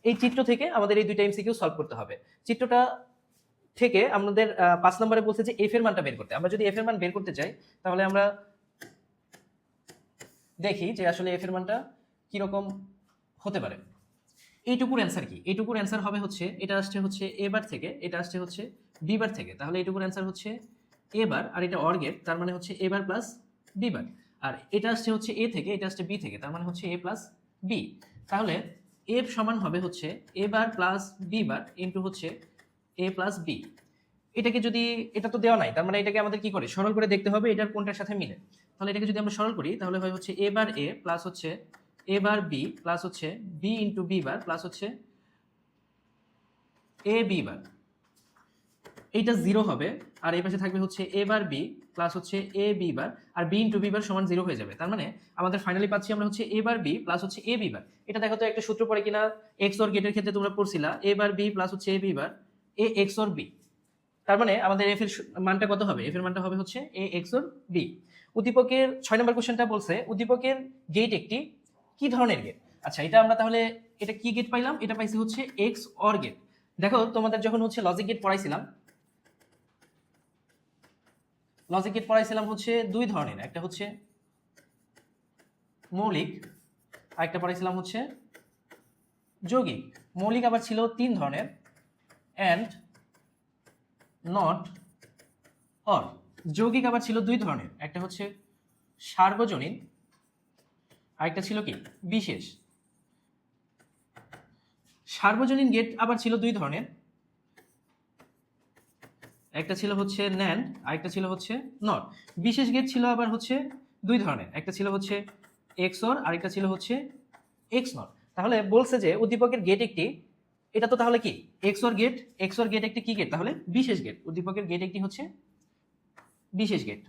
এই চিত্র থেকে আমাদের এই দুইটা এমসিকিউ সলভ করতে হবে। চিত্রটা থেকে আমাদের 5 নম্বরে বলছে যে এফ এর মানটা বের করতে। আমরা যদি এফ এর মান বের করতে চাই তাহলে আমরা দেখি যে আসলে এফ এর মানটা কিরকম হতে পারে। এইটুকুর অ্যান্সার কি? এইটুকুর অ্যান্সার হবে হচ্ছে, এটা আসছে হচ্ছে এ বার থেকে, এটা আসছে হচ্ছে বি বার থেকে। তাহলে এইটুকুর অ্যান্সার হচ্ছে এ বার, আর এটা অর গেট, তার মানে হচ্ছে এ বার প্লাস বি বার। আর এটা আসছে হচ্ছে এ থেকে, এটা আসছে বি থেকে, তার মানে হচ্ছে এ প্লাস বি। তাহলে এফ সমান হবে হচ্ছে A bar plus B bar into হচ্ছে এ প্লাস বি। এটাকে যদি, এটা তো দেওয়া নাই, তার মানে এটাকে আমাদের কি করে সরল করে দেখতে হবে এটার কোনটার সাথে মিলে। তাহলে এটাকে যদি আমরা সরল করি তাহলে হয় হচ্ছে এ বার এ প্লাস হচ্ছে এ বার বি প্লাস হচ্ছে B into B bar plus হচ্ছে এ বি বার। এইটা 0 হবে, আর এই পাশে থাকবে হচ্ছে এ বার বি প্লাস হচ্ছে A B bar, R B into B বার সমান 0 হয়ে যাবে। তার মানে আমাদের ফাইনালি পাচ্ছি আমরা হচ্ছে এ বার বি প্লাস হচ্ছে এ বি বার। এটা দেখো তো একটা সূত্র পড়ে কিনা, এক্স অর গেটের ক্ষেত্রে তোমরা পড়ছিলা এ বার বি প্লাস হচ্ছে A B bar A X or B. তার মানে আমাদের এফ এর মানটা কত হবে? এফ এর মানটা হবে হচ্ছে এ এক্স অর বি। উদ্দীপকের 6 নম্বর কোশ্চেনটা বলছে উদ্দীপকের গেট একটি কি ধরনের গেট। আচ্ছা, এটা আমরা তাহলে এটা কি গেট পাইলাম? এটা পাইছি হচ্ছে এক্স অর গেট। দেখো তোমাদের যখন হচ্ছে লজিক গেট পড়াইছিলাম, লজিক গেট পড়াইছিলাম হচ্ছে দুই ধরনের, একটা হচ্ছে মৌলিক আর একটা পড়াইছিলাম হচ্ছে যৌগিক। মৌলিক আবার ছিল 3 ধরনের, অ্যান্ড, নট, অর। যৌগিক আবার ছিল 2 ধরনের, একটা হচ্ছে সার্বজনীন আর একটা ছিল কি বিশেষ। সার্বজনীন গেট আবার ছিল 2 ধরনের, একটা ছিল হচ্ছে ন্যান্ড আর একটা ছিল হচ্ছে নট। বিশেষ গেট ছিল আবার হচ্ছে 2 ধরনের, একটা ছিল হচ্ছে এক্স অর আর একটা ছিল হচ্ছে এক্স নট। তাহলে বলছে যে উদ্দীপকের গেট একটি, এটা তো তাহলে কি X OR gate, X OR gate একটি কি গেট? তাহলে বিশেষ গেট। উদ্দীপকের গেট একটি হচ্ছে বিশেষ গেট।